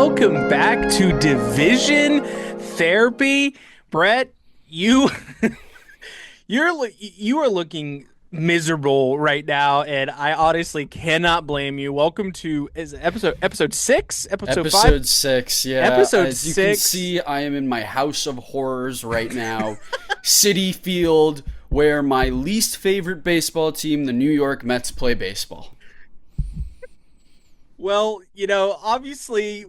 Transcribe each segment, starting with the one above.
welcome back to Division Therapy. Brett, you you are looking miserable right now, and I honestly cannot blame you. Welcome to episode 6, episode 5, Episode 6, yeah. episode As you can 6. see, I am in my house of horrors right now. City Field, where my least favorite baseball team, the New York Mets, play baseball. Well, obviously,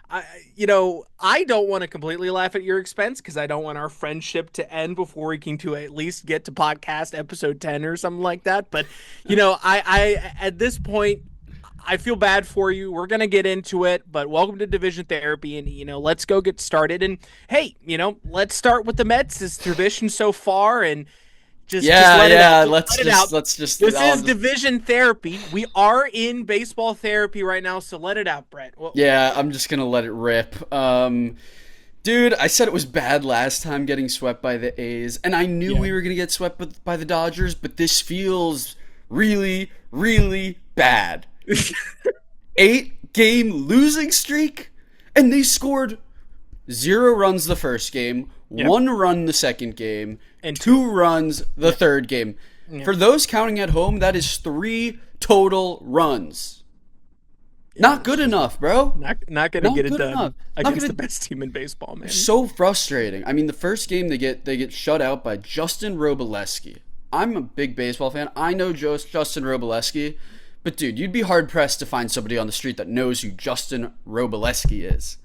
I don't want to completely laugh at your expense because I don't want our friendship to end before we can to at least get to podcast episode 10 or something like that. But, I at this point, I feel bad for you. We're going to get into it, but welcome to Division Therapy, and, let's go get started. And, hey, let's start with the Mets. It's tradition so far, and just let it out. Let's just. This is Division Therapy. We are in baseball therapy right now, so let it out, Brett. Yeah, I'm just gonna let it rip. Dude, I said it was bad last time getting swept by the A's, and I knew we were gonna get swept by the Dodgers, but this feels really, really bad. 8-game losing streak, and they scored 0 runs the first game, 1 run the second game, and 2 runs the third game. For those counting at home, that is 3 total runs. Not good enough, bro. Not gonna get it done against the best team in baseball, man. So frustrating. I mean, the first game they get shut out by Justin Robleski. I'm a big baseball fan. I know Justin Robleski, but dude, you'd be hard pressed to find somebody on the street that knows who Justin Robleski is.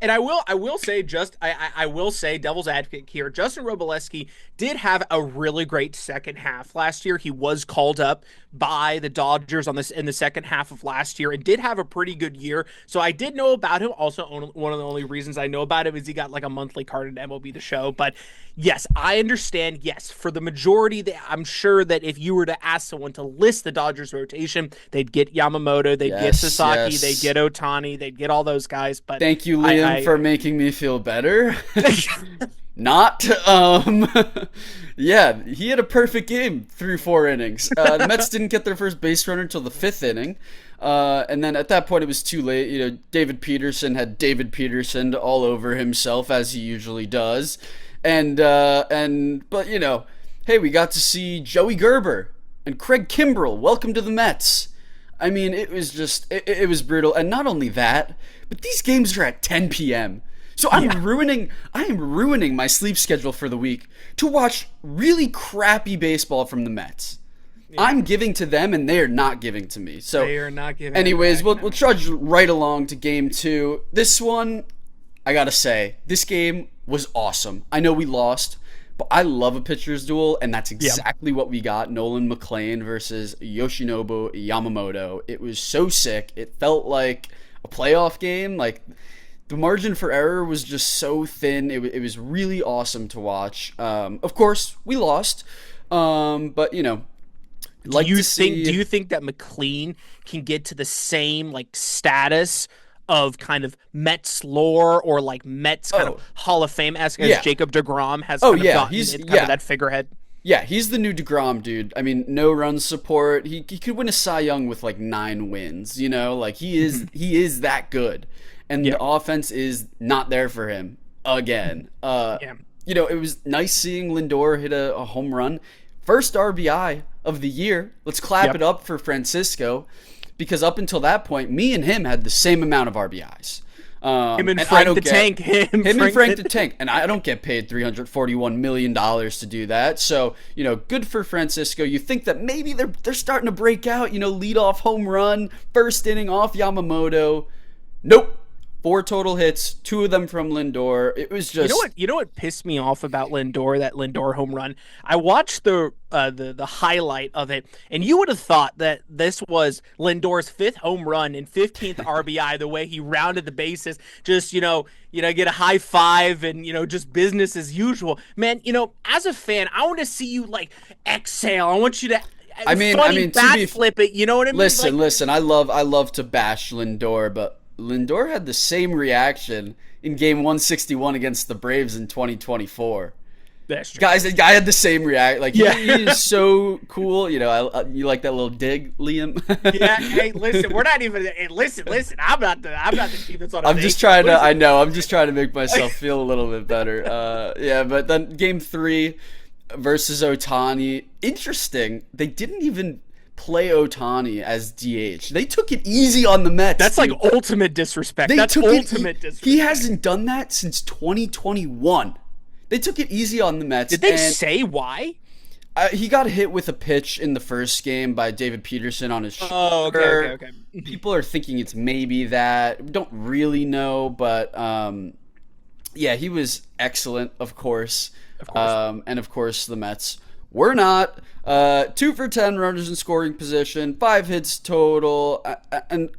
And I will say, devil's advocate here, Justin Robleski did have a really great second half last year. He was called up by the Dodgers in the second half of last year and did have a pretty good year. So I did know about him. Also, one of the only reasons I know about him is he got like a monthly card in MLB The Show. But yes, I understand. Yes, for the majority, I'm sure that if you were to ask someone to list the Dodgers rotation, they'd get Yamamoto, they'd get Sasaki, they'd get Ohtani, they'd get all those guys. But thank you, Liam, for making me feel better. Not. Yeah, he had a perfect game through 4 innings. The Mets didn't get their first base runner until the 5th inning. And then at that point, it was too late. David Peterson had David Peterson all over himself, as he usually does. But hey, we got to see Joey Gerber and Craig Kimbrell. Welcome to the Mets. I mean, it was just, it was brutal. And not only that, but these games are at 10 p.m. So I am ruining my sleep schedule for the week to watch really crappy baseball from the Mets. Yeah. I'm giving to them, and they are not giving to me. So they are not giving. Anyways, we'll trudge right along to game 2. This one, I gotta say, this game was awesome. I know we lost, but I love a pitcher's duel, and that's exactly what we got. Nolan McLean versus Yoshinobu Yamamoto. It was so sick. It felt like a playoff game. Like, the margin for error was just so thin. It was really awesome to watch. Of course, we lost. But, do you think that McLean can get to the same status of kind of Mets lore or Mets kind of Hall of Fame-esque as Jacob deGrom has he's kind of that figurehead? Yeah, he's the new DeGrom, dude. I mean, no run support. He could win a Cy Young with 9 wins, he is that good. And the offense is not there for him again. It was nice seeing Lindor hit a home run. First RBI of the year. Let's clap it up for Francisco, because up until that point, me and him had the same amount of RBIs. Him and Frank the Tank. And I don't get paid $341 million to do that. So, good for Francisco. You think that maybe they're starting to break out, lead off home run, first inning off Yamamoto. Nope. 4 total hits, 2 of them from Lindor. It was just... You know what pissed me off about Lindor, that Lindor home run? I watched the highlight of it, and you would have thought that this was Lindor's 5th home run and 15th RBI, the way he rounded the bases, just, get a high five and, just business as usual. Man, as a fan, I want to see you, exhale. I want you to... flip it, you know what I mean? Listen, I love to bash Lindor, but Lindor had the same reaction in game 161 against the Braves in 2024. That's true. Guys, the guy had the same react. Like Yeah. he is so cool. You know, you like that little dig, Liam? Yeah. Hey, listen, we're not even. Hey, listen. I'm not the team that's on. I'm just trying to. I know. I'm just trying to make myself feel a little bit better. Yeah, but then game 3 versus Ohtani. Interesting. They didn't even play Ohtani as DH. They took it easy on the Mets. That's dude. like ultimate disrespect. They That's took ultimate it. disrespect. He hasn't done that since 2021. They took it easy on the Mets. Did they and say why? he got hit with a pitch in the first game by David Peterson on his shoulder. Oh, okay. People are thinking it's maybe that. Don't really know, but yeah, he was excellent, of course. And of course, the Mets were not. 2 for 10 runners in scoring position, 5 hits total, and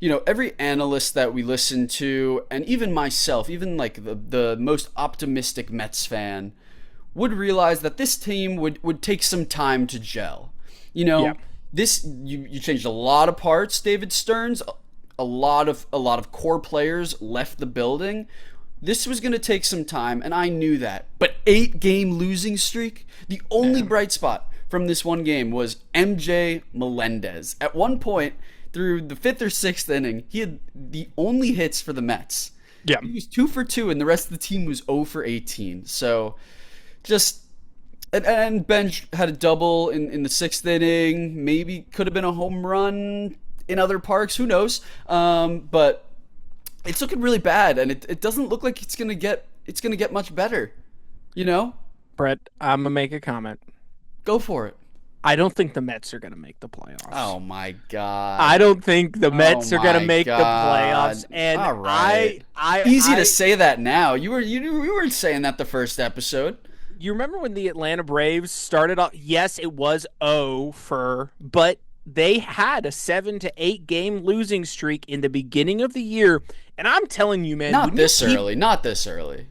you know, every analyst that we listen to, and even myself, even like the most optimistic Mets fan, would realize that this team would take some time to gel. You know, Yeah. this you changed a lot of parts. David Stearns, a lot of core players left the building. This was going to take some time, and I knew that. But 8-game losing streak, the only bright spot from this one game was MJ Melendez. At one point, through the 5th or 6th inning, he had the only hits for the Mets. Yeah. He was 2 for 2, and the rest of the team was 0 for 18. So, just... And Bench had a double in the 6th inning. Maybe could have been a home run in other parks. Who knows? But it's looking really bad, and it doesn't look like it's gonna get much better. You know? Brett, I'm gonna make a comment. Go for it. I don't think the Mets are gonna make the playoffs. Oh my god. I don't think the Mets are gonna my make God. the playoffs. And All right. Easy to say that now. You weren't saying that the first episode. You remember when the Atlanta Braves started off? Yes, it was but they had a 7 to 8 game losing streak in the beginning of the year, and I'm telling you, man, Not this early.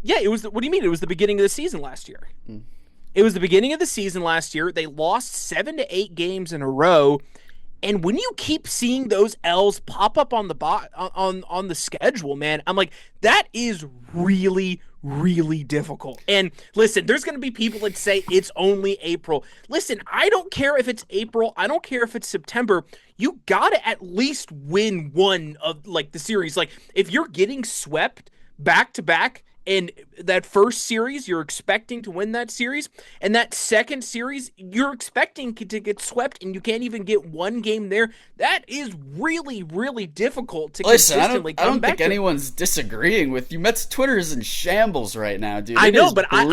Yeah, it was. What do you mean? It was the beginning of the season last year. It was the beginning of the season last year. They lost 7 to 8 games in a row, and when you keep seeing those L's pop up on the on the schedule, man, I'm like, that is really, really difficult. And listen, there's going to be people that say it's only April. Listen, I don't care if it's April. I don't care if it's September. You got to at least win one of like the series. Like if you're getting swept back to back, and that first series, you're expecting to win that series. And that second series, you're expecting to get swept, and you can't even get one game there. That is really, really difficult to consistently come back. I don't think anyone's disagreeing with you. Mets Twitter is in shambles right now, dude. I know, but I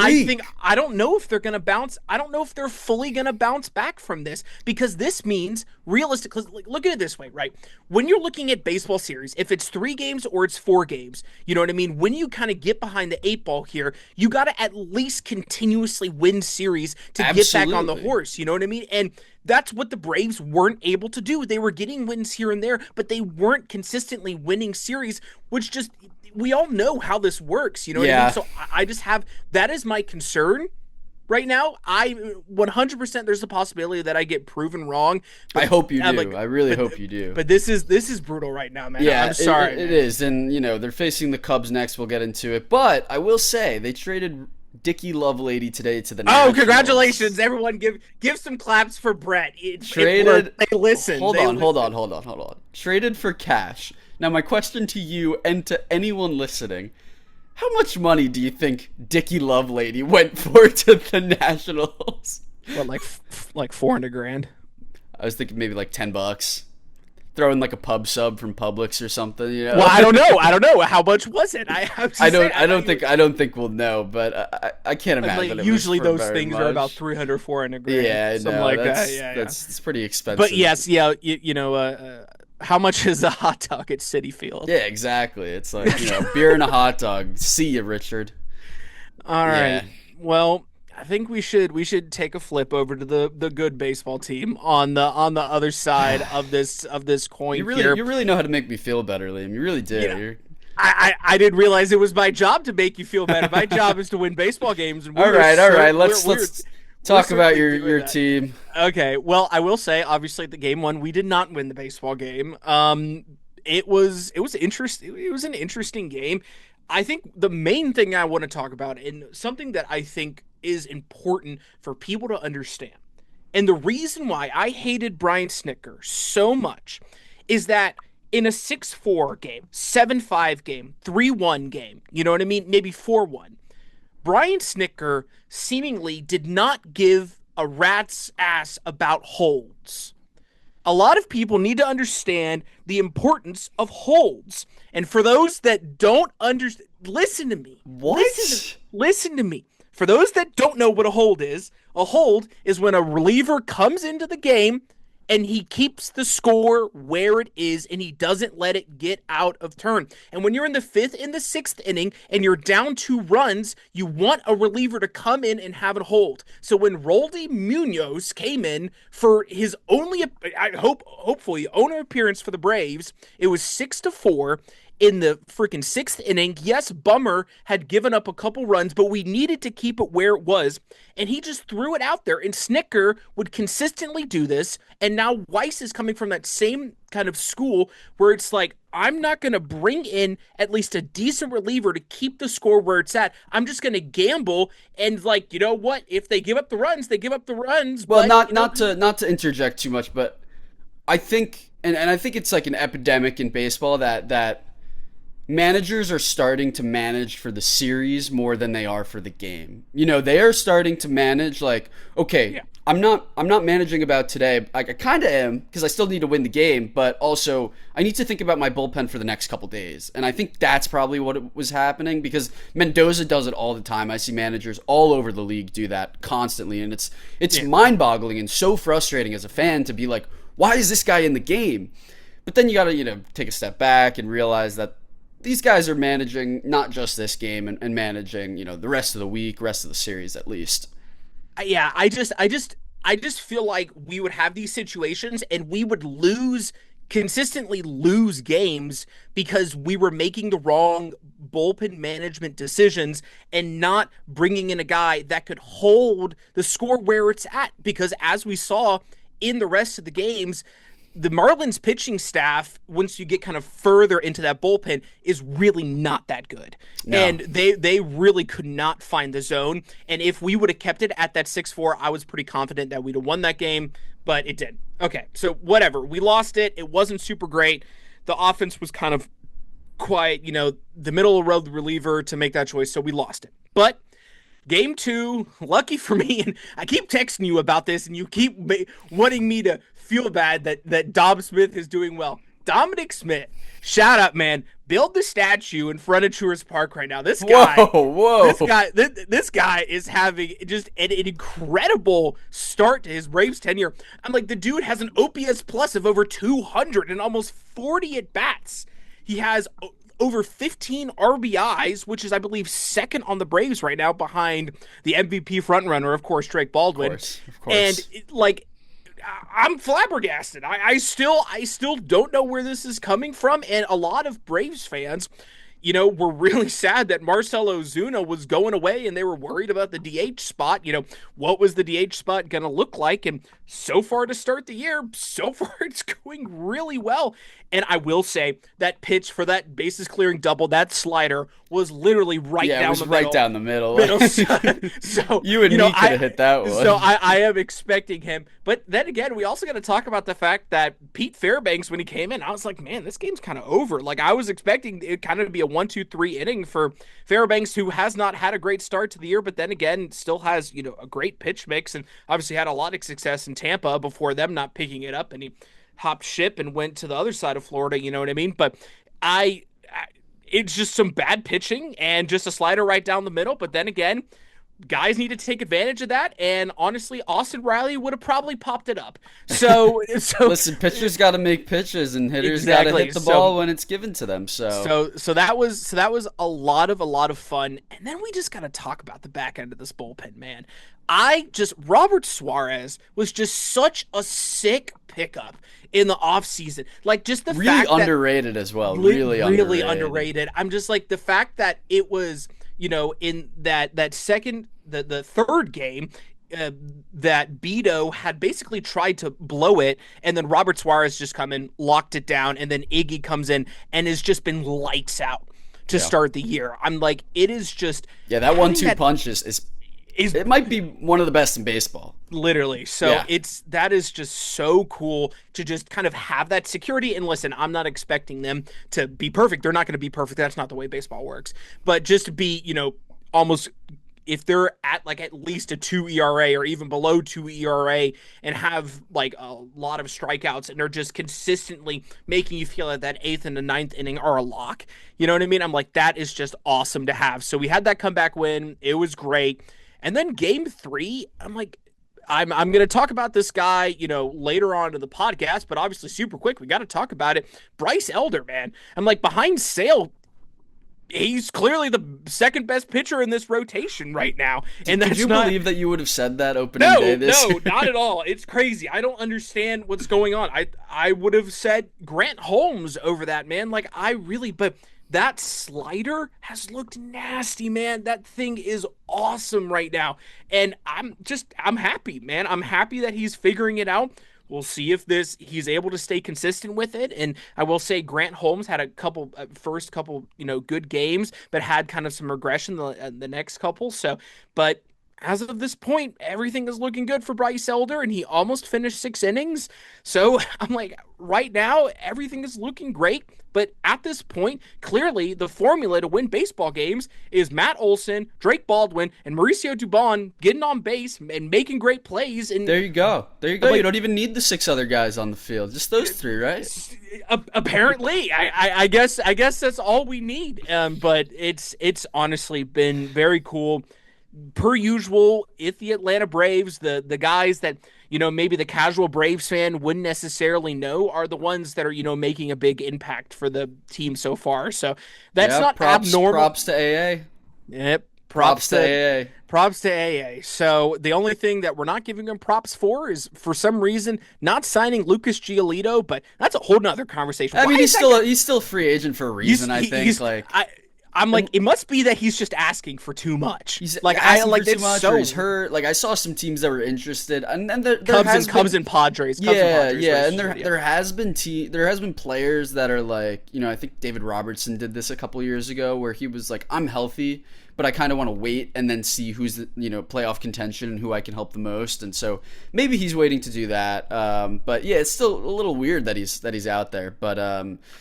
don't know if they're going to bounce. I don't know if they're fully going to bounce back from this, because this means realistically, look at it this way, right? When you're looking at baseball series, if it's 3 games or it's 4 games, you know what I mean? When you kind of get behind the 8 ball here, you got to at least continuously win series to get back on the horse. You know what I mean? And that's what the Braves weren't able to do. They were getting wins here and there, but they weren't consistently winning series, which just, we all know how this works. You know what I mean? So I just have, that is my concern right now. 100% there's a possibility that I get proven wrong. I hope you do. I really hope you do. But this is brutal right now, man. Yeah, I'm sorry. It is. And, you know, they're facing the Cubs next. We'll get into it. But I will say, they traded Dickie Lovelady today to the Nationals. Oh, congratulations, everyone. Give some claps for Brett. Traded. They listen. Hold on. Traded for cash. Now, my question to you and to anyone listening, how much money do you think Dickie Lovelady went for to the Nationals? What, like 400 grand? I was thinking maybe like $10. Throw in like a pub sub from Publix or something, you know. Well, I don't know. How much was it? I don't think we'll know, but I can't imagine. Like, usually those things are about 300, 400 grand. Yeah, something like that. It's pretty expensive. But yes, you know, how much is a hot dog at Citi Field? Yeah, exactly. It's like, you know, beer and a hot dog. See you, Richard. All right. Yeah. Well, I think we should take a flip over to the good baseball team on the other side of this coin. You really know how to make me feel better, Liam. You really do. Yeah. I didn't realize it was my job to make you feel better. My job is to win baseball games. And all right. Let's talk about your team. Okay. Well, I will say, obviously, the game 1, we did not win the baseball game. It was interesting. It was an interesting game. I think the main thing I want to talk about, and something that I think is important for people to understand, and the reason why I hated Brian Snicker so much is that in a 6-4 game, 7-5 game, 3-1 game, you know what I mean? Maybe 4-1, Brian Snicker seemingly did not give a rat's ass about holds. A lot of people need to understand the importance of holds. And for those that don't understand, listen to me. What? Listen to me. For those that don't know what a hold is when a reliever comes into the game and he keeps the score where it is and he doesn't let it get out of turn. And when you're in the 5th and the 6th inning and you're down 2 runs, you want a reliever to come in and have it hold. So when Roldy Munoz came in for his only, hopefully, only appearance for the Braves, it was 6-4 in the freaking 6th inning. Yes, Bummer had given up a couple runs, but we needed to keep it where it was. And he just threw it out there. And Snicker would consistently do this. And now Weiss is coming from that same kind of school where it's like, I'm not going to bring in at least a decent reliever to keep the score where it's at. I'm just going to gamble. And like, you know what? If they give up the runs, they give up the runs. Well, but, not to interject too much, but I think, and I think it's like an epidemic in baseball that managers are starting to manage for the series more than they are for the game. You know, they are starting to manage like, okay, Yeah. I'm not managing about today. I kind of am because I still need to win the game, but also I need to think about my bullpen for the next couple days. And I think that's probably what was happening because Mendoza does it all the time. I see managers all over the league do that constantly, and it's mind-boggling and so frustrating as a fan to be like, why is this guy in the game? But then you got to, take a step back and realize that these guys are managing not just this game and managing, the rest of the week, rest of the series at least. Yeah, I just feel like we would have these situations and we would consistently lose games because we were making the wrong bullpen management decisions and not bringing in a guy that could hold the score where it's at. Because as we saw in the rest of the games, the Marlins pitching staff, once you get kind of further into that bullpen, is really not that good. No. And they really could not find the zone. And if we would have kept it at that 6-4, I was pretty confident that we'd have won that game, but it didn't. Okay, so whatever. We lost it. It wasn't super great. The offense was kind of quiet, the middle of the road reliever to make that choice, so we lost it. But Game 2, lucky for me, and I keep texting you about this, and you keep wanting me to feel bad that Dom Smith is doing well. Dominic Smith, shout out, man. Build the statue in front of Truist Park right now. This guy, whoa. This guy is having just an incredible start to his Braves tenure. I'm like, the dude has an OPS plus of over 200 and almost 40 at bats. He has over 15 RBIs, which is, I believe, second on the Braves right now behind the MVP frontrunner, of course, Drake Baldwin. Of course. And I'm flabbergasted. I still don't know where this is coming from. And a lot of Braves fans, were really sad that Marcell Ozuna was going away and they were worried about the DH spot. What was the DH spot going to look like? And so far to start the year, it's going really well. And I will say that pitch for that bases clearing double, that slider was literally right down the middle. Down the middle. So you and me could have hit that one. So I am expecting him. But then again, we also got to talk about the fact that Pete Fairbanks, when he came in, I was like, man, this game's kind of over. Like, I was expecting it kind of to be a 1-2-3 inning for Fairbanks, who has not had a great start to the year, but then again, still has, a great pitch mix and obviously had a lot of success in Tampa before them not picking it up, and he hopped ship and went to the other side of Florida, you know what I mean? But it's just some bad pitching and just a slider right down the middle. But then again, guys need to take advantage of that. And honestly, Austin Riley would have probably popped it up. So listen, pitchers got to make pitches and hitters got to hit the ball when it's given to them. So that was a lot of fun. And then we just got to talk about the back end of this bullpen, man. Robert Suarez was just such a sick pickup in the offseason. Like, just the really fact that underrated as well. Really underrated. I'm just like, the fact that it was, in that second, the third game, that Beto had basically tried to blow it, and then Robert Suarez just come in, locked it down, and then Iggy comes in and has just been lights out. to start the year. I'm like, it is just Yeah, that having 1-2 that punch is is it might be one of the best in baseball. literally. So Yeah. that is just so cool to just kind of have that security. And listen, I'm not expecting them to be perfect. They're not going to be perfect. That's not the way baseball works. But just to be, almost, if they're at like at least a 2 ERA or even below 2 ERA and have like a lot of strikeouts and they're just consistently making you feel like that eighth and the ninth inning are a lock. You know what I mean? I'm like, that is just awesome to have. So we had that comeback win. It was great. And then game three, I'm like, I'm going to talk about this guy, later on in the podcast, but obviously super quick. We got to talk about it. Bryce Elder, man. I'm like, behind Sale, he's clearly the second best pitcher in this rotation right now. And Could you not, believe that you would have said that opening day this no, year? not at all. It's crazy. I don't understand what's going on. I would have said Grant Holmes over that, man. Like, but that slider has looked nasty, man. That thing is awesome right now. And I'm happy, man. I'm happy that he's figuring it out. We'll see if he's able to stay consistent with it. And I will say Grant Holmes had a first couple, good games, but had kind of some regression the next couple. So, but as of this point, everything is looking good for Bryce Elder, and he almost finished 6 innings. So I'm like, right now, everything is looking great. But at this point, clearly the formula to win baseball games is Matt Olson, Drake Baldwin, and Mauricio Dubon getting on base and making great plays. And There you go. Like, you don't even need the 6 other guys on the field. Just those 3, right? Apparently, I guess that's all we need. But it's honestly been very cool. Per usual, if the Atlanta Braves, the guys that, maybe the casual Braves fan wouldn't necessarily know are the ones that are, making a big impact for the team so far. So that's not abnormal. Props to AA. Yep. Props to AA. Props to AA. So the only thing that we're not giving him props for is, for some reason, not signing Lucas Giolito, but that's a whole nother conversation. I mean, he's still a free agent for a reason, I think. I'm like, it must be that he's just asking for too much. He's like, asking I like for too much, or he's so hurt. Like, I saw some teams that were interested, and then there Cubs and Padres. And there has been players that are like, I think David Robertson did this a couple years ago, where he was like, I'm healthy, but I kind of want to wait and then see who's the, playoff contention and who I can help the most. And so maybe he's waiting to do that. But yeah, it's still a little weird that he's out there. But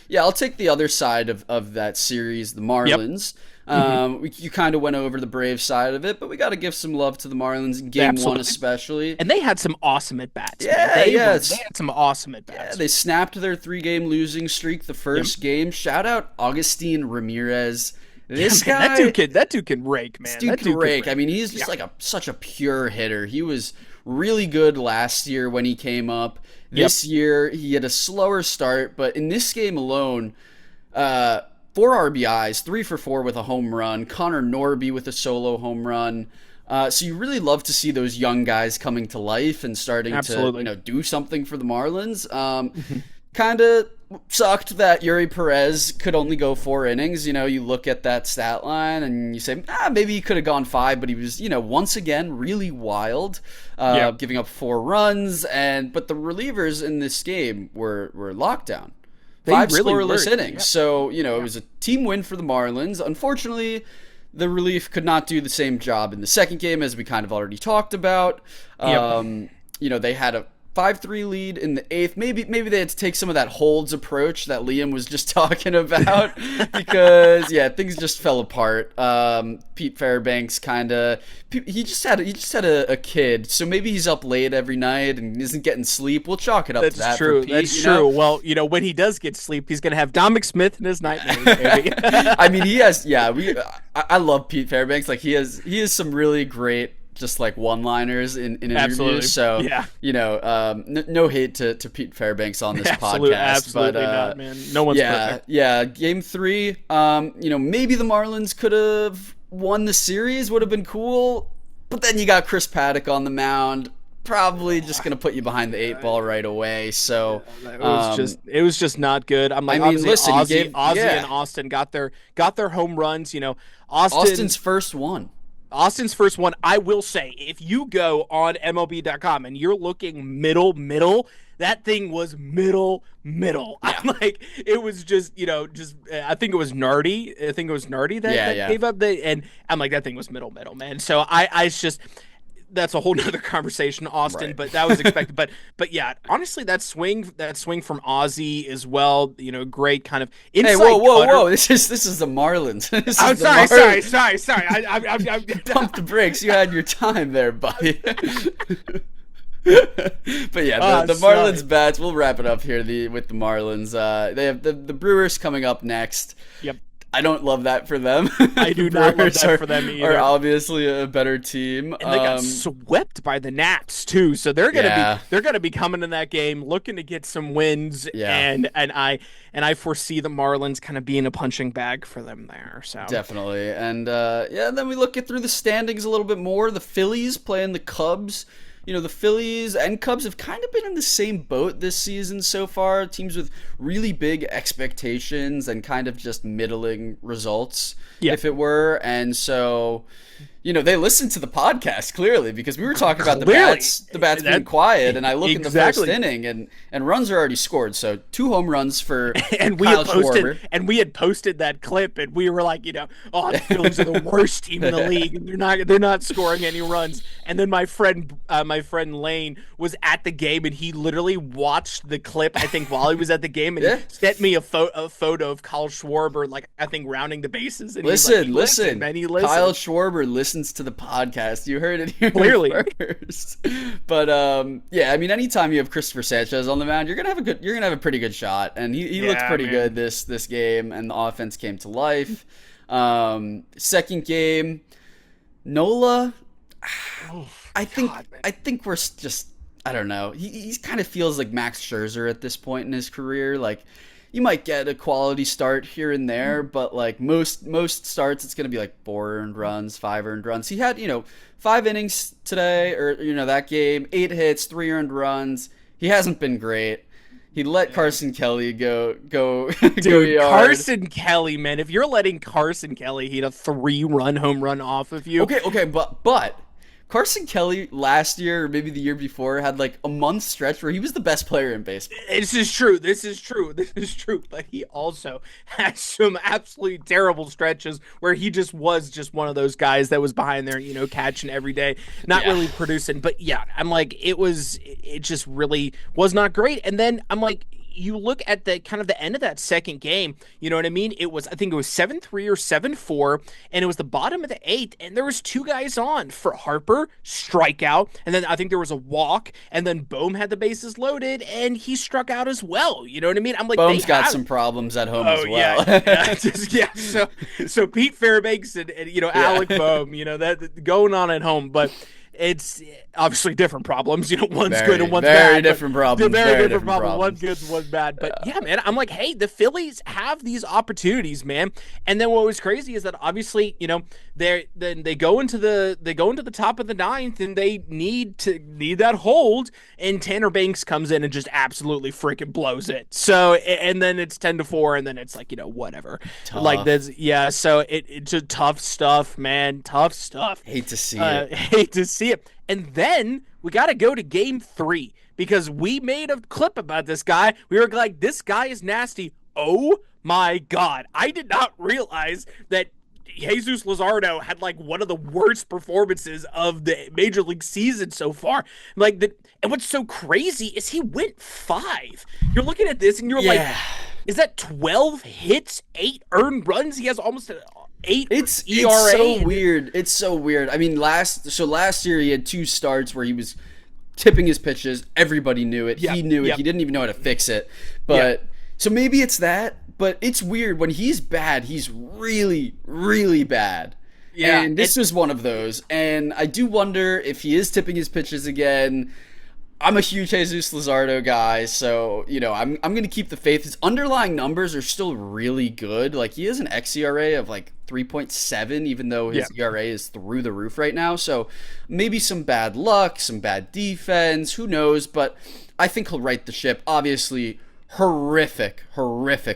yeah, I'll take the other side of that series, the Marlins. Yep. You kind of went over the Braves side of it, but we got to give some love to the Marlins in game one especially. And they had some awesome at-bats. Yeah, they had some awesome at-bats. Yeah, they snapped their 3-game losing streak the first game. Shout out Augustin Ramirez. This guy, that dude can rake, man. That dude can rake. I mean, he's just like such a pure hitter. He was really good last year when he came up. This year, he had a slower start, but in this game alone, 4 RBIs, 3 for 4 with a home run. Connor Norby with a solo home run. So you really love to see those young guys coming to life and starting to do something for the Marlins. Kind of sucked that Yuri Perez could only go 4 innings. You look at that stat line and you say, maybe he could have gone 5, but he was, once again, really wild, giving up 4 runs. But the relievers in this game were lockdown. 5 scoreless innings. Yep. So, it was a team win for the Marlins. Unfortunately, the relief could not do the same job in the second game, as we kind of already talked about. They had a 5-3 lead in the 8th. Maybe they had to take some of that holds approach that Liam was just talking about because things just fell apart. Pete Fairbanks he just had a kid, so maybe he's up late every night and isn't getting sleep. We'll chalk it up to that. True. For Pete, That's true. Well, when he does get sleep, he's gonna have Dominic Smith in his nightmares. I mean, he has. Yeah, I love Pete Fairbanks. Like he has some really great, just like one-liners in interviews. Absolutely. So no hate to Pete Fairbanks on this podcast. Absolutely not, man. No one's perfect. Yeah. Game 3, maybe the Marlins could have won the series, would have been cool. But then you got Chris Paddock on the mound, probably just gonna put you behind the 8 ball right away. So it was just not good. I'm like, listen, Ozzie and Austin got their home runs. Austin's first one. Austin's first one. I will say, if you go on MLB.com and you're looking middle, that thing was middle. Yeah. I'm like, it was just, just I think it was Nardi. I think it was Nardi that Yeah. gave up and I'm like, that thing was middle, man. So it's just that's a whole nother conversation, Austin, Right. but that was expected. But yeah, honestly, that swing from Ozzy as well, great kind of Hey, inside cutter. whoa! This is the Marlins. This I'm is the sorry, Marlins. sorry. I'm Pump the brakes. You had your time there, buddy. But yeah, the sorry. Marlins bats. We'll wrap it up here. With the Marlins, they have the Brewers coming up next. Yep. I don't love that for them. I do The not love Brewers that for them either. Are obviously a better team. And they got swept by the Nats too, so they're gonna be coming in that game looking to get some wins. Yeah. And I foresee the Marlins kind of being a punching bag for them there. So Definitely. And then we look at through the standings a little bit more. The Phillies playing the Cubs. The Phillies and Cubs have kind of been in the same boat this season so far. Teams with really big expectations and kind of just middling results, if it were. And so, they listened to the podcast clearly, because we were talking about the bats being quiet, and I look in the first inning and runs are already scored. So 2 home runs for and Kyle Schwarber. We had posted that clip, and we were like, the Phillies are the worst team in the league, and they're not scoring any runs. And then my friend Lane was at the game, and he literally watched the clip, I think, while he was at the game, and he sent me a photo of Kyle Schwarber, like, I think, rounding the bases. And Listen, man, he listened. Kyle Schwarber listens to the podcast. You heard it here clearly first. But anytime you have Christopher Sanchez on the mound, you're gonna have a pretty good shot. And he looked pretty good this game, and the offense came to life. Second game, Nola. I think we're just, I don't know. He kind of feels like Max Scherzer at this point in his career. Like, you might get a quality start here and there, but like most starts, it's going to be like 4 earned runs, 5 earned runs. He had, 5 innings today, or, that game, 8 hits, 3 earned runs. He hasn't been great. He let Carson Kelly go Dude, go yard. Carson Kelly, man. If you're letting Carson Kelly hit a 3-run home run off of you. Okay, but Carson Kelly last year, or maybe the year before, had like a month stretch where he was the best player in baseball. This is true. But he also had some absolutely terrible stretches where he was just one of those guys that was behind there, catching every day, not really producing. But yeah, I'm like, it just really was not great. And then I'm like, you look at the kind of the end of that second game, you know what I mean? I think it was 7-3 or 7-4, and it was the bottom of the 8th, and there was 2 guys on for Harper, strikeout, and then I think there was a walk, and then Bohm had the bases loaded, and he struck out as well. You know what I mean? I'm like, Bohm's got some problems at home as well. So Pete Fairbanks and Alec Bohm, that going on at home, but it's obviously different problems. One's good and one's bad. Very different problems. Very different problem. One's good and one's bad. But yeah, man, I'm like, hey, the Phillies have these opportunities, man. And then what was crazy is that obviously, they go into the top of the 9th, and they need that hold, and Tanner Banks comes in and just absolutely freaking blows it. So, and then it's 10-4, and then it's like, whatever. Tough. Like that's so it's just tough stuff, man. Tough stuff. Hate to see it. And then we got to go to game 3, because we made a clip about this guy. We were like, this guy is nasty. Oh my God. I did not realize that Jesus Luzardo had like one of the worst performances of the major league season so far. And what's so crazy is he went 5. You're looking at this and you're like, is that 12 hits, 8 earned runs? He has almost an 8 ERA. It's so weird. I mean, last year he had 2 starts where he was tipping his pitches. Everybody knew it. He knew it. He didn't even know how to fix it. But so maybe it's that. But it's weird. When he's bad, he's really, really bad. Yeah, and this was one of those. And I do wonder if he is tipping his pitches again. I'm a huge Jesus Luzardo guy, so, I'm going to keep the faith. His underlying numbers are still really good. Like, he has an xERA of, like, 3.7, even though his ERA is through the roof right now. So, maybe some bad luck, some bad defense, who knows. But I think he'll right the ship. Obviously, horrific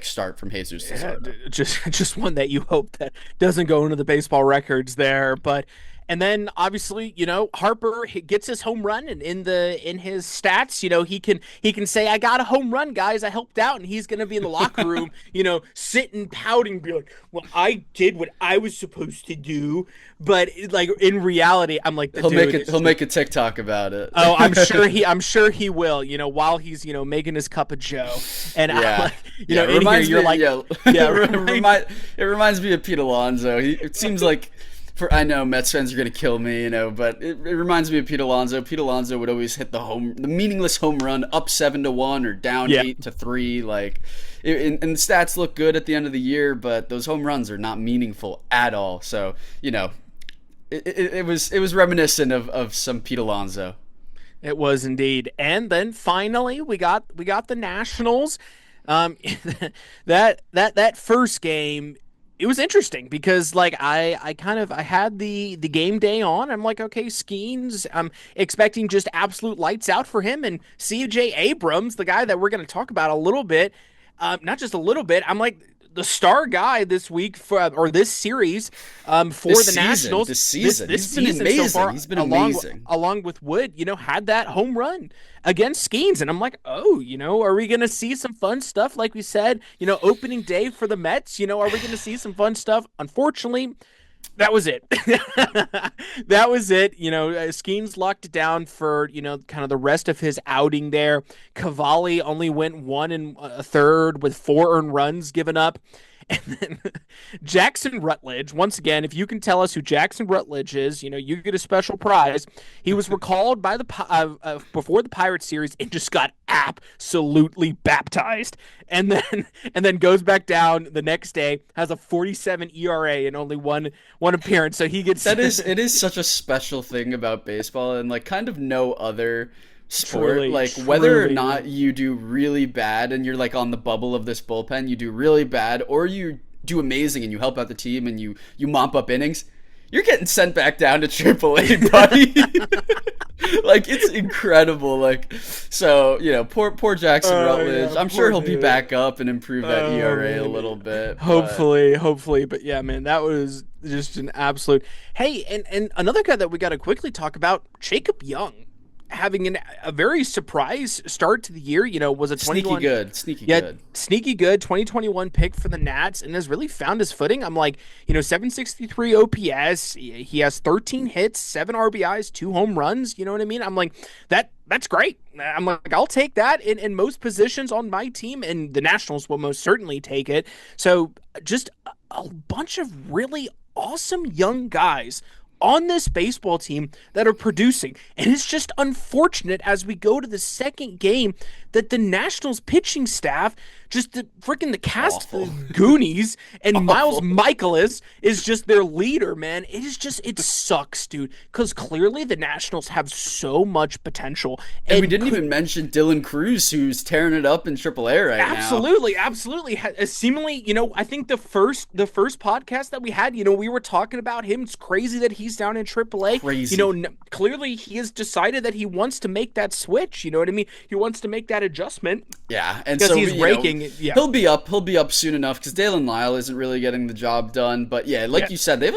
start from Jesus Luzardo. Just one that you hope that doesn't go into the baseball records there, but And then obviously, Harper gets his home run, and in his stats, he can say, "I got a home run, guys. I helped out," and he's gonna be in the locker room, sitting pouting, be like, "Well, I did what I was supposed to do," but like in reality, I'm like, the He'll make dude it. is He'll make a TikTok about it. Oh, I'm sure he will. While he's making his cup of Joe, and I'm Yeah. like, Yeah, it in here reminds you're me. like, Yeah, yeah, right. it reminds me of Pete Alonso. It seems like, I know Mets fans are gonna kill me, but it reminds me of Pete Alonso. Pete Alonso would always hit the meaningless home run, up 7-1 or down Yeah. 8-3. Like, and the stats look good at the end of the year, but those home runs are not meaningful at all. So it was reminiscent of some Pete Alonso. It was indeed. And then finally we got the Nationals. Um, that first game, it was interesting because like I had the game day on. I'm like, okay, Skeens. I'm expecting just absolute lights out for him, and CJ Abrams, the guy that we're going to talk about a little bit, not just a little bit. I'm like the star guy this week or this series for This the season, Nationals this season, this he's been season so amazing. far, He's been along amazing. along with Wood, had that home run against Skeens. And I'm like, oh, are we going to see some fun stuff? Like we said, opening day for the Mets, are we going to see some fun stuff? Unfortunately, that was it. That was it. Skeens locked it down for, kind of the rest of his outing there. Cavalli only went 1 1/3 with 4 earned runs given up. And then Jackson Rutledge, once again, if you can tell us who Jackson Rutledge is, you get a special prize. He was recalled by before the Pirates series and just got absolutely baptized, and then goes back down the next day, has a 47 ERA and only one appearance. So he gets It is such a special thing about baseball, and like kind of no other sport. truly, Like, whether or truly, not man. you do really bad and you're like on the bubble of this bullpen, you do really bad, or you do amazing and you help out the team and you mop up innings, you're getting sent back down to AAA, buddy. Like, it's incredible. Like, so poor Jackson Oh Rutledge. yeah, I'm sure poor he'll be dude. back up and improve that Oh ERA a man. little bit, but Hopefully, but yeah, man, that was just an absolute. Hey, and another guy that we got to quickly talk about, Jacob Young, having a very surprise start to the year. Was a sneaky 21. good, sneaky Yeah, good. sneaky good 2021 pick for the Nats, and has really found his footing. I'm like, 763 OPS. He has 13 hits, 7 RBIs, 2 home runs. You know what I mean? I'm like, that's great. I'm like, I'll take that in most positions on my team, and the Nationals will most certainly take it. So just a bunch of really awesome young guys on this baseball team that are producing. And it's just unfortunate as we go to the second game that the Nationals pitching staff, just the cast Awful. of Goonies, and Miles Awful. Michaelis is just their leader, man. It sucks, dude, because clearly the Nationals have so much potential. And we didn't even mention Dylan Cruz, who's tearing it up in AAA right now. Absolutely. Seemingly, I think the first podcast that we had, we were talking about him. It's crazy that he's down in AAA. Crazy. Clearly he has decided that he wants to make that switch. You know what I mean? He wants to make that adjustment Yeah, and because so he's raking. Yeah, he'll be up. He'll be up soon enough because Dalen Lyle isn't really getting the job done. But yeah, like yeah, you said, they've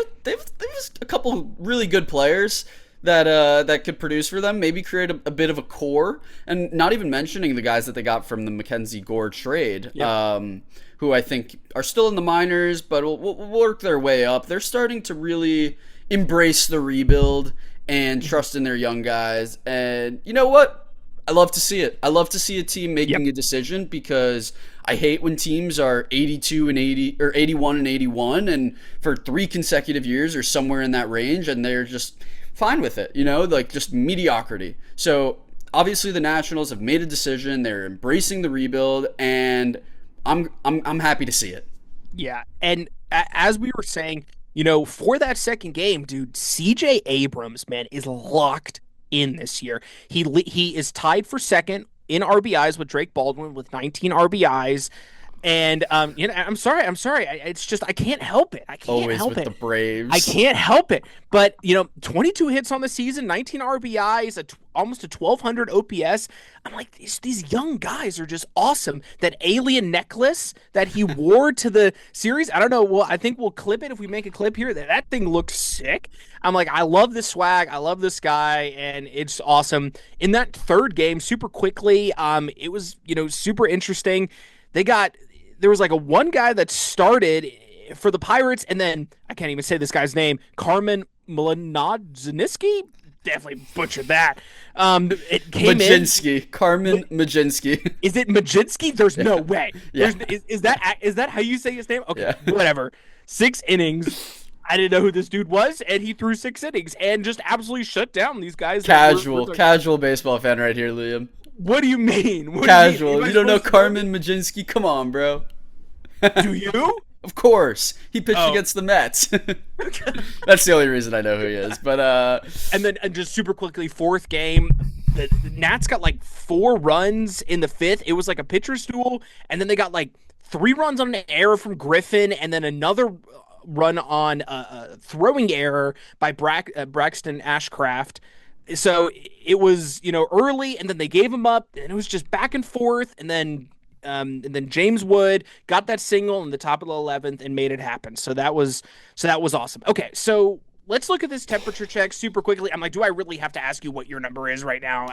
a couple really good players that could produce for them. Maybe create a bit of a core, and not even mentioning the guys that they got from the Mackenzie Gore trade. yep. Who I think are still in the minors, but will work their way up. They're starting to really embrace the rebuild and trust in their young guys. And you know what? I love to see it. I love to see a team Yep. making a decision because I hate when teams are 82 and 80 or 81 and 81 and for 3 consecutive years or somewhere in that range and they're just fine with it, like just mediocrity. So obviously the Nationals have made a decision. They're embracing the rebuild and I'm happy to see it. Yeah, and as we were saying, for that second game, dude, CJ Abrams, man, is locked in this year. He is tied for second in RBIs with Drake Baldwin with 19 RBIs. And I'm sorry. It's just I can't help it. I can't Always help with the it. I Braves. can't help it. But 22 hits on the season, 19 RBIs, almost a 1200 OPS. I'm like, these young guys are just awesome. That alien necklace that he wore to the series, I don't know. Well, I think we'll clip it if we make a clip here. That thing looks sick. I'm like, I love this swag. I love this guy, and it's awesome. In that third game, super quickly, it was super interesting. They got there was like a one guy that started for the Pirates, and then I can't even say this guy's name, Carmen Mlodzinski. Definitely butchered that. It came in. Majinski. Carmen Majinski. Is it Majinski? There's no Yeah. way. Yeah. Is that how you say his name? Okay, Yeah. whatever. 6 innings. I didn't know who this dude was, and he threw 6 innings and just absolutely shut down these guys. Casual baseball fan right here, Liam. What do you mean? What Casual. do you mean? You don't know Carmen Majinski? Come on, bro. Do you? Of course. He pitched Oh. against the Mets. That's the only reason I know who he is. But And just super quickly, fourth game, the Nats got like 4 runs in the fifth. It was like a pitcher's duel, and then they got like 3 runs on an error from Griffin, and then another run on a throwing error by Braxton Ashcraft. So it was early, and then they gave him up, and it was just back and forth, and then James Wood got that single in the top of the 11th and made it happen. So that was awesome. Okay, so let's look at this temperature check super quickly. I'm like, do I really have to ask you what your number is right now?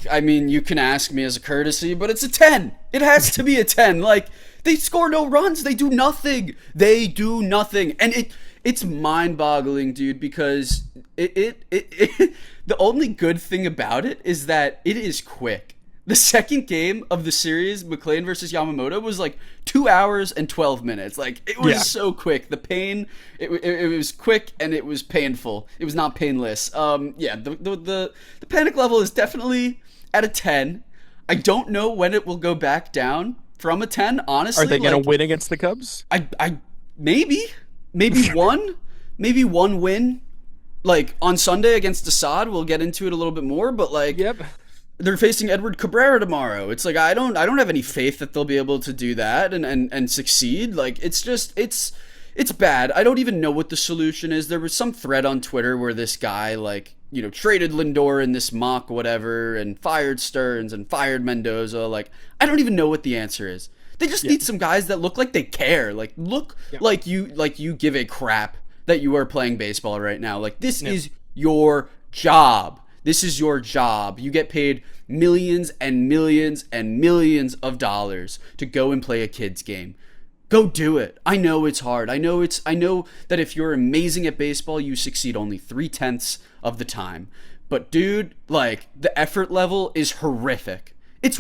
I mean, you can ask me as a courtesy, but it's a 10. It has to be a 10. Like, they score no runs. They do nothing. They do nothing. And it's mind-boggling, dude, because the only good thing about it is that it is quick. The second game of the series, McLean versus Yamamoto, was like 2 hours and 12 minutes. Like, it was so quick. The pain, it was quick and it was painful. It was not painless. The panic level is definitely at a 10. I don't know when it will go back down from a 10, honestly. Are they going to win against the Cubs? I maybe one win, like on Sunday against Assad. We'll get into it a little bit more, but like, Yep. they're facing Edward Cabrera tomorrow. It's like I don't have any faith that they'll be able to do that and succeed. Like, it's bad. I don't even know what the solution is. There was some thread on Twitter where this guy traded Lindor in this mock whatever and fired Stearns and fired Mendoza. Like, I don't even know what the answer is. They just need some guys that look like they care. Like, like you give a crap that you are playing baseball right now. Like, this is your job. This is your job. You get paid millions and millions and millions of dollars to go and play a kid's game. Go do it. I know it's hard. I know that if you're amazing at baseball, you succeed only 3/10 of the time. But dude, like, the effort level is horrific. It's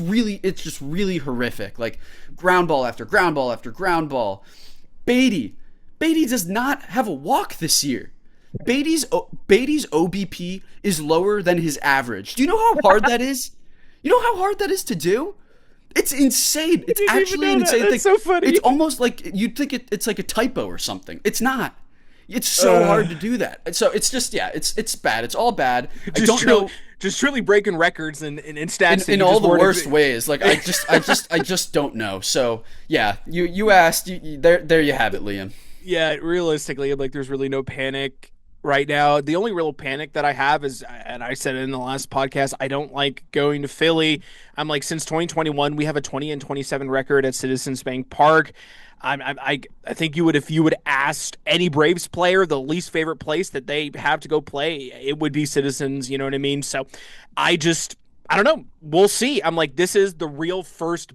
just really horrific. Like, ground ball after ground ball after ground ball. Beatty does not have a walk this year. Beatty's OBP is lower than his average. Do you know how hard that is? You know how hard that is to do? It's insane. It's actually insane. That's so funny. It's almost like you'd think it's like a typo or something. It's not. It's so hard to do that. So it's just it's bad. It's all bad. I don't know. Just truly breaking records and stats in all the worst ways. Like, I just don't know. So yeah, you asked. There you have it, Liam. Yeah, realistically, like, there's really no panic right now. The only real panic that I have is, and I said it in the last podcast, I don't like going to Philly. I'm like, since 2021, we have a 20-27 record at Citizens Bank Park. I think if you would ask any Braves player the least favorite place that they have to go play, it would be Citizens. You know what I mean? So I don't know. We'll see. I'm like, this is the real first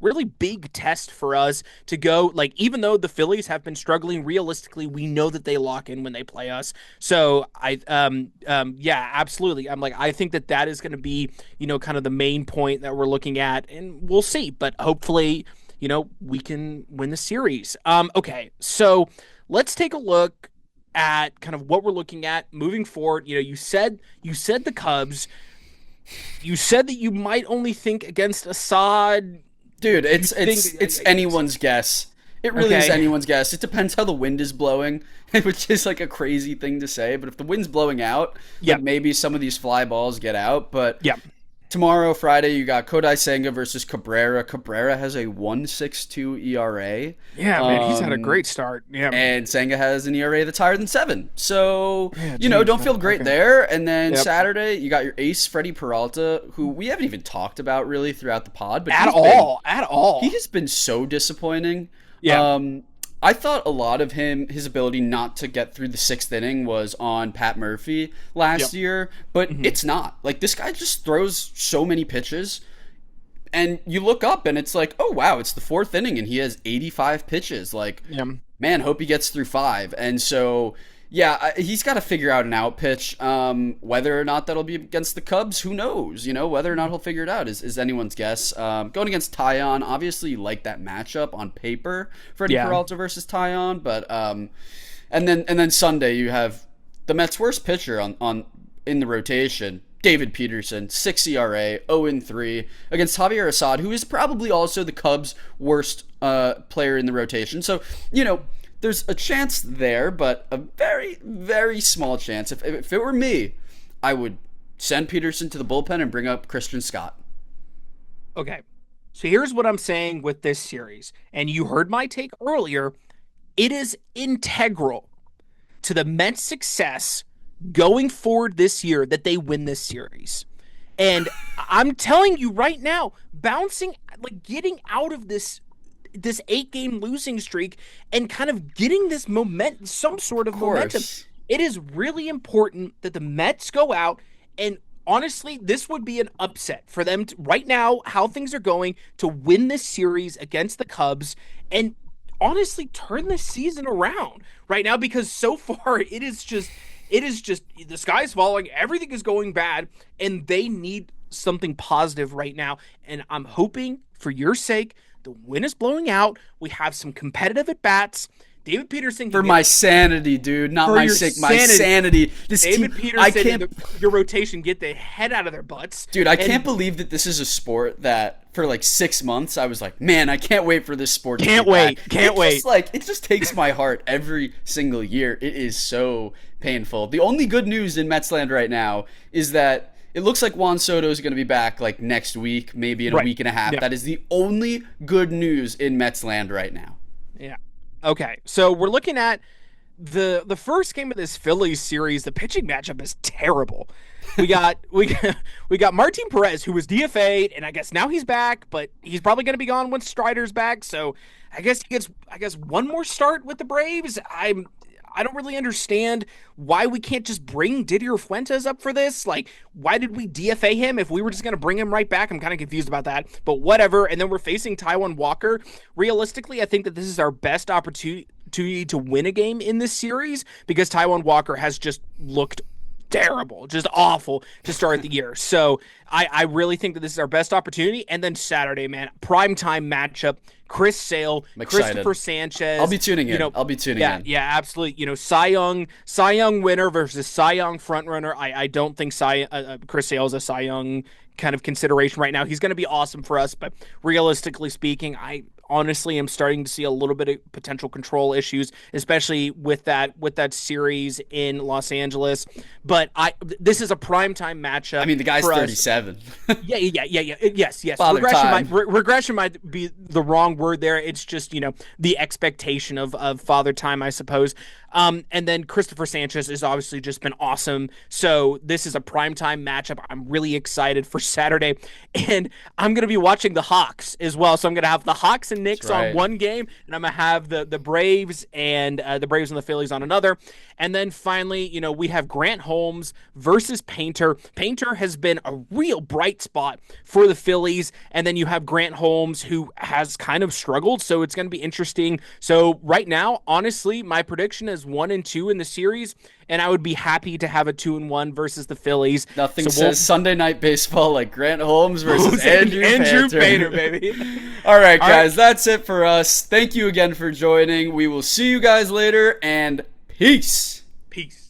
really big test for us to go. Like, even though the Phillies have been struggling, realistically, we know that they lock in when they play us. So yeah, absolutely. I'm like, I think that is going to be, kind of the main point that we're looking at, and we'll see. But hopefully, we can win the series. Okay, so let's take a look at kind of what we're looking at moving forward. You said the Cubs. You said that you might only think against Assad. Dude, it's anyone's guess. It really is anyone's guess. It depends how the wind is blowing, which is like a crazy thing to say. But if the wind's blowing out, like, maybe some of these fly balls get out. But Tomorrow, Friday, you got Kodai Senga versus Cabrera. Cabrera has a 1.62 ERA. Yeah, man, he's had a great start. Yeah. And Senga has an ERA that's higher than 7. So, Yeah, geez, don't man. feel great Okay. there. And then Yep. Saturday, you got your ace, Freddie Peralta, who we haven't even talked about really throughout the pod, but At he all. has been so disappointing. Yeah. I thought a lot of his ability not to get through the 6th inning was on Pat Murphy last Yep. year, but it's not. Like, this guy just throws so many pitches, and you look up and it's like, oh wow, it's the 4th inning and he has 85 pitches. Like, Yeah. man, hope he gets through 5. And so, yeah, he's got to figure out an out pitch. Whether or not that'll be against the Cubs, who knows? Whether or not he'll figure it out is anyone's guess. Going against Tyon, obviously you like that matchup on paper, Freddie Yeah. Peralta versus Tyon, but and then Sunday you have the Mets' worst pitcher on in the rotation, David Peterson, 6 ERA, 0-3 against Javier Assad, who is probably also the Cubs' worst player in the rotation. So, there's a chance there, but a very, very small chance. If it were me, I would send Peterson to the bullpen and bring up Christian Scott. Okay. So here's what I'm saying with this series. And you heard my take earlier. It is integral to the Mets' success going forward this year that they win this series. And I'm telling you right now, getting out of this 8-game losing streak and kind of getting this some sort of momentum. It is really important that the Mets go out and honestly, this would be an upset for them right now, how things are going, to win this series against the Cubs and honestly turn this season around right now, because so far it is just the sky's falling, everything is going bad, and they need something positive right now. And I'm hoping for your sake, the wind is blowing out. We have some competitive at bats. David Peterson For my sanity, dude, not my sake, my sanity. This David team, Peterson, I can't, your rotation, get the head out of their butts. dude. I can't believe that this is a sport that for like 6 months I was like, man, I can't wait for this sport. Can't wait. It just takes my heart every single year. It is so painful. The only good news in Metsland right now is that it looks like Juan Soto is going to be back like next week, maybe in a week and a half. Yeah. That is the only good news in Metsland right now. Yeah. Okay. So we're looking at the first game of this Phillies series. The pitching matchup is terrible. We got Martin Perez, who was DFA'd, and I guess now he's back, but he's probably going to be gone once Strider's back. So I guess he gets one more start with the Braves. I don't really understand why we can't just bring Didier Fuentes up for this. Like, why did we DFA him if we were just going to bring him right back? I'm kind of confused about that, but whatever. And then we're facing Taijuan Walker. Realistically, I think that this is our best opportunity to win a game in this series, because Taijuan Walker has just looked terrible, just awful to start the year. So I really think that this is our best opportunity. And then Saturday, man, primetime matchup. Chris Sale, Christopher Sanchez. I'll be tuning in. I'll be tuning in. Yeah, absolutely. Cy Young winner versus Cy Young front runner. I don't think Chris Sale is a Cy Young kind of consideration right now. He's going to be awesome for us, but realistically speaking, I honestly am starting to see a little bit of potential control issues, especially with that series in Los Angeles. But this is a primetime matchup. I mean, the guy's 37. Yeah. Yes. Regression might be the wrong word there. It's just, the expectation of father time, I suppose. And then Christopher Sanchez has obviously just been awesome. So this is a primetime matchup. I'm really excited for Saturday. And I'm going to be watching the Hawks as well. So I'm going to have the Hawks and Knicks on one game, and I'm going to have the Braves and the Phillies on another. And then finally, we have Grant Holmes versus Painter. Painter has been a real bright spot for the Phillies. And then you have Grant Holmes, who has kind of struggled. So it's going to be interesting. So right now, honestly, my prediction is 1-2 in the series, and I would be happy to have a 2-1 versus the Phillies. Nothing says Sunday night baseball like Grant Holmes versus Andrew Painter, baby. All right, guys, that's it for us. Thank you again for joining. We will see you guys later, and peace. Peace.